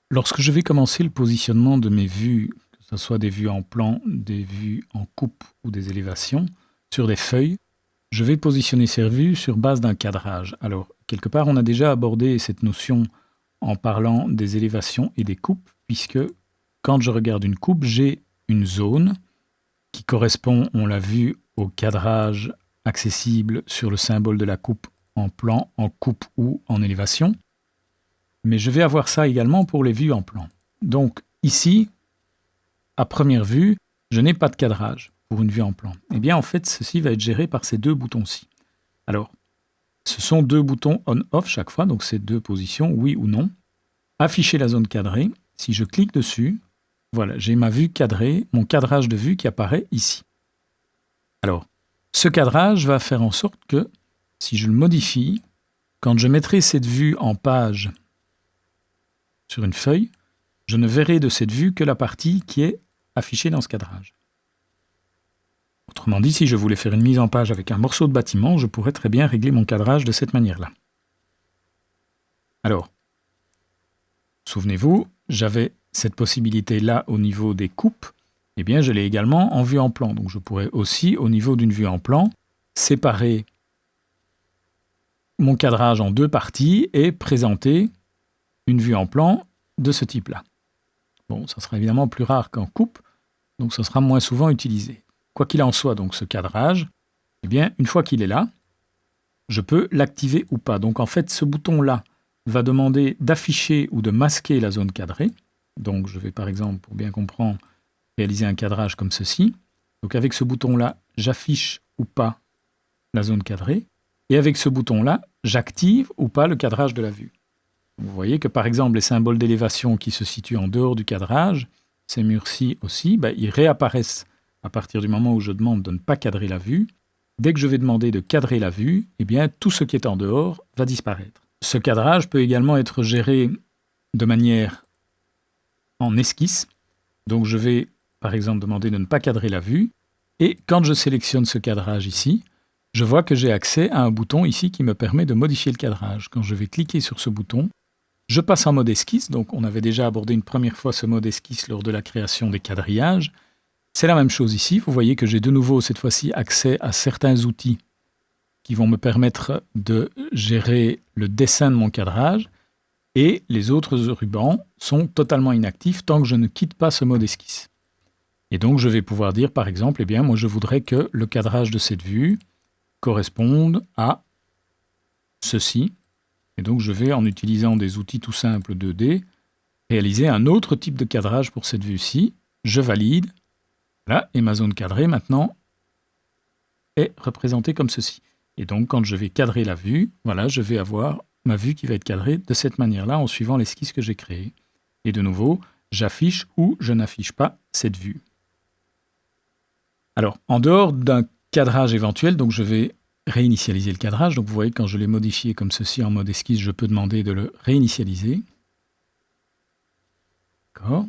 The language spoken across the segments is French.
Lorsque je vais commencer le positionnement de mes vues, que ce soit des vues en plan, des vues en coupe ou des élévations, sur des feuilles, je vais positionner ces vues sur base d'un cadrage. Alors, quelque part, on a déjà abordé cette notion en parlant des élévations et des coupes, puisque quand je regarde une coupe, j'ai une zone qui correspond, on l'a vu, au cadrage accessible sur le symbole de la coupe en plan, en coupe ou en élévation. Mais je vais avoir ça également pour les vues en plan. Donc ici, à première vue, je n'ai pas de cadrage pour une vue en plan. Eh bien, en fait, ceci va être géré par ces deux boutons-ci. Alors, ce sont deux boutons on-off chaque fois, donc ces deux positions, oui ou non. Afficher la zone cadrée. Si je clique dessus, voilà, j'ai ma vue cadrée, mon cadrage de vue qui apparaît ici. Alors, ce cadrage va faire en sorte que, si je le modifie, quand je mettrai cette vue en page sur une feuille, je ne verrai de cette vue que la partie qui est affichée dans ce cadrage. Autrement dit, si je voulais faire une mise en page avec un morceau de bâtiment, je pourrais très bien régler mon cadrage de cette manière-là. Alors, souvenez-vous, j'avais cette possibilité-là au niveau des coupes, eh bien je l'ai également en vue en plan. Donc je pourrais aussi, au niveau d'une vue en plan, séparer mon cadrage en deux parties et présenter une vue en plan de ce type-là. Bon, ça sera évidemment plus rare qu'en coupe, donc ça sera moins souvent utilisé. Quoi qu'il en soit, donc ce cadrage, eh bien, une fois qu'il est là, je peux l'activer ou pas. Donc en fait, ce bouton-là va demander d'afficher ou de masquer la zone cadrée. Donc je vais par exemple, pour bien comprendre, réaliser un cadrage comme ceci. Donc avec ce bouton-là, j'affiche ou pas la zone cadrée. Et avec ce bouton-là, j'active ou pas le cadrage de la vue. Vous voyez que par exemple, les symboles d'élévation qui se situent en dehors du cadrage, ces murs-ci aussi, ils réapparaissent à partir du moment où je demande de ne pas cadrer la vue. Dès que je vais demander de cadrer la vue, eh bien, tout ce qui est en dehors va disparaître. Ce cadrage peut également être géré de manière en esquisse. Donc je vais par exemple demander de ne pas cadrer la vue. Et quand je sélectionne ce cadrage ici, je vois que j'ai accès à un bouton ici qui me permet de modifier le cadrage. Quand je vais cliquer sur ce bouton, je passe en mode esquisse. Donc on avait déjà abordé une première fois ce mode esquisse lors de la création des quadrillages. C'est la même chose ici. Vous voyez que j'ai de nouveau cette fois-ci accès à certains outils qui vont me permettre de gérer le dessin de mon cadrage. Et les autres rubans sont totalement inactifs tant que je ne quitte pas ce mode esquisse. Et donc je vais pouvoir dire par exemple, eh bien moi je voudrais que le cadrage de cette vue corresponde à ceci. Et donc je vais, en utilisant des outils tout simples 2D, réaliser un autre type de cadrage pour cette vue-ci. Je valide. Voilà, et ma zone cadrée maintenant est représentée comme ceci. Et donc quand je vais cadrer la vue, voilà, je vais avoir ma vue qui va être cadrée de cette manière-là en suivant l'esquisse que j'ai créée. Et de nouveau, j'affiche ou je n'affiche pas cette vue. Alors, en dehors d'un cadrage éventuel, donc je vais réinitialiser le cadrage. Donc vous voyez, quand je l'ai modifié comme ceci en mode esquisse, je peux demander de le réinitialiser. D'accord.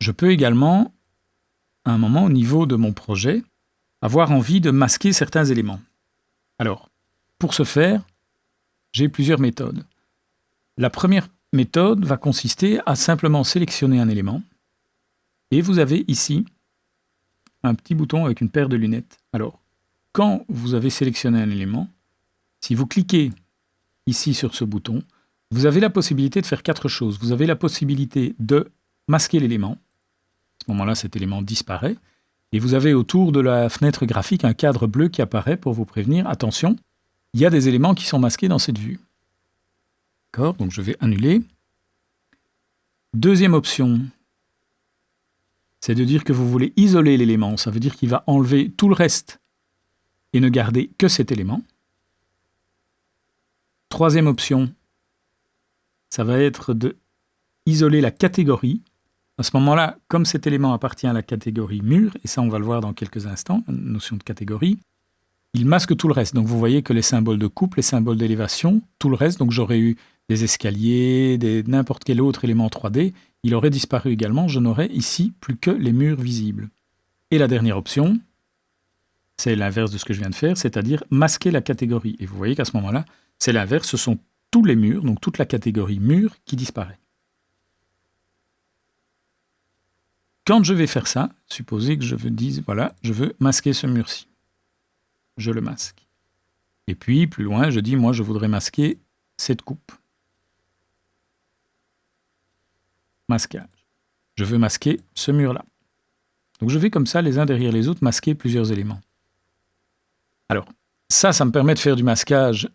Je peux également, à un moment au niveau de mon projet, avoir envie de masquer certains éléments. Alors, pour ce faire, j'ai plusieurs méthodes. La première méthode va consister à simplement sélectionner un élément. Et vous avez ici un petit bouton avec une paire de lunettes. Alors, quand vous avez sélectionné un élément, si vous cliquez ici sur ce bouton, vous avez la possibilité de faire quatre choses. Vous avez la possibilité de masquer l'élément. À ce moment-là, cet élément disparaît. Et vous avez autour de la fenêtre graphique un cadre bleu qui apparaît pour vous prévenir. Attention, il y a des éléments qui sont masqués dans cette vue. D'accord, donc je vais annuler. Deuxième option, c'est de dire que vous voulez isoler l'élément. Ça veut dire qu'il va enlever tout le reste et ne garder que cet élément. Troisième option, ça va être de isoler la catégorie. À ce moment-là, comme cet élément appartient à la catégorie mur, et ça on va le voir dans quelques instants, la notion de catégorie, il masque tout le reste. Donc vous voyez que les symboles de coupe, les symboles d'élévation, tout le reste, donc j'aurais eu des escaliers, n'importe quel autre élément 3D, il aurait disparu également, je n'aurais ici plus que les murs visibles. Et la dernière option, c'est l'inverse de ce que je viens de faire, c'est-à-dire masquer la catégorie. Et vous voyez qu'à ce moment-là, c'est l'inverse, ce sont tous les murs, donc toute la catégorie mur qui disparaît. quand je vais faire ça, supposez que je me dise, voilà, je veux masquer ce mur-ci. Je le masque. Et puis, plus loin, je dis, moi, je voudrais masquer cette coupe. Masquage. Je veux masquer ce mur-là. Donc, je vais comme ça, les uns derrière les autres, masquer plusieurs éléments. Alors, ça me permet de faire du masquage.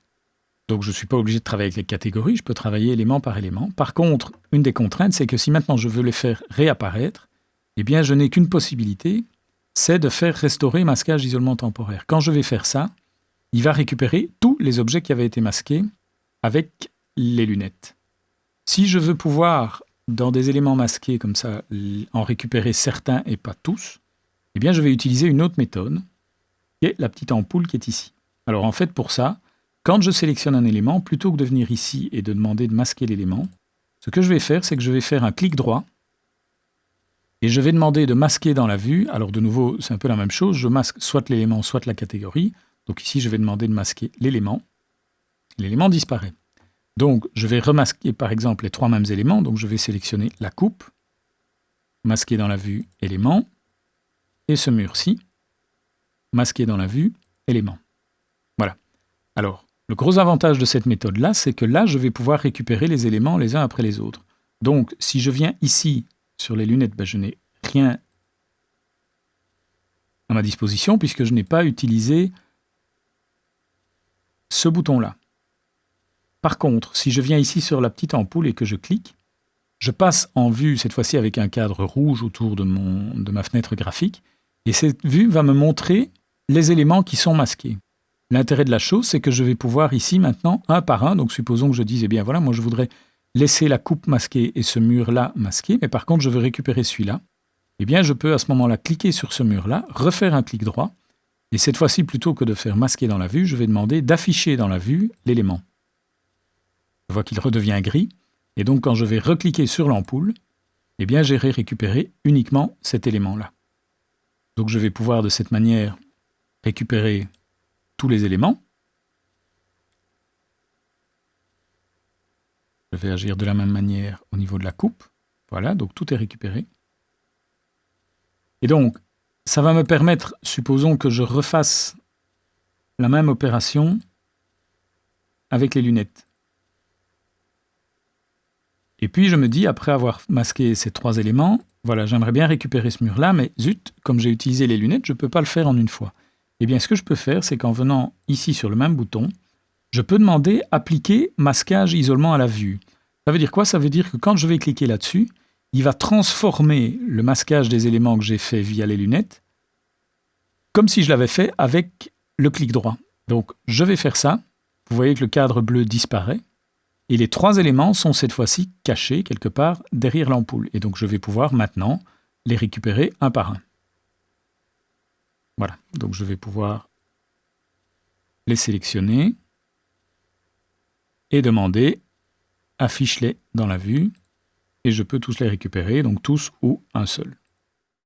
Donc, je ne suis pas obligé de travailler avec les catégories, je peux travailler élément par élément. Par contre, une des contraintes, c'est que si maintenant je veux les faire réapparaître, eh bien, je n'ai qu'une possibilité, c'est de faire restaurer masquage isolement temporaire. Quand je vais faire ça, il va récupérer tous les objets qui avaient été masqués avec les lunettes. Si je veux pouvoir, dans des éléments masqués comme ça, en récupérer certains et pas tous, eh bien, je vais utiliser une autre méthode, qui est la petite ampoule qui est ici. Alors, en fait, pour ça, quand je sélectionne un élément, plutôt que de venir ici et de demander de masquer l'élément, ce que je vais faire, c'est que je vais faire un clic droit et je vais demander de masquer dans la vue. Alors de nouveau, c'est un peu la même chose, je masque soit l'élément, soit la catégorie. Donc ici, je vais demander de masquer l'élément. L'élément disparaît. Donc je vais remasquer par exemple les trois mêmes éléments. Donc je vais sélectionner la coupe, masquer dans la vue, élément, et ce mur-ci, masquer dans la vue, élément. Voilà. Alors, le gros avantage de cette méthode-là, c'est que là, je vais pouvoir récupérer les éléments les uns après les autres. Donc, si je viens ici, sur les lunettes, je n'ai rien à ma disposition, puisque je n'ai pas utilisé ce bouton-là. Par contre, si je viens ici sur la petite ampoule et que je clique, je passe en vue, cette fois-ci avec un cadre rouge autour de ma fenêtre graphique, et cette vue va me montrer les éléments qui sont masqués. L'intérêt de la chose, c'est que je vais pouvoir ici maintenant, un par un, donc supposons que je dise, eh bien voilà, moi je voudrais laisser la coupe masquée et ce mur-là masqué, mais par contre je veux récupérer celui-là, eh bien je peux à ce moment-là cliquer sur ce mur-là, refaire un clic droit, et cette fois-ci, plutôt que de faire masquer dans la vue, je vais demander d'afficher dans la vue l'élément. Je vois qu'il redevient gris, et donc quand je vais recliquer sur l'ampoule, eh bien j'irai récupérer uniquement cet élément-là. Donc je vais pouvoir de cette manière récupérer tous les éléments. Je vais agir de la même manière au niveau de la coupe. Voilà, donc tout est récupéré. Et donc, ça va me permettre, supposons que je refasse la même opération avec les lunettes. Et puis je me dis, après avoir masqué ces trois éléments, voilà, j'aimerais bien récupérer ce mur-là, mais zut, comme j'ai utilisé les lunettes, je ne peux pas le faire en une fois. Eh bien, ce que je peux faire, c'est qu'en venant ici sur le même bouton, je peux demander « Appliquer masquage isolement à la vue ». Ça veut dire quoi? Ça veut dire que quand je vais cliquer là-dessus, il va transformer le masquage des éléments que j'ai fait via les lunettes comme si je l'avais fait avec le clic droit. Donc, je vais faire ça. Vous voyez que le cadre bleu disparaît. Et les trois éléments sont cette fois-ci cachés quelque part derrière l'ampoule. Et donc, je vais pouvoir maintenant les récupérer un par un. Voilà, donc je vais pouvoir les sélectionner et demander « Affiche-les dans la vue » et je peux tous les récupérer, donc tous ou un seul.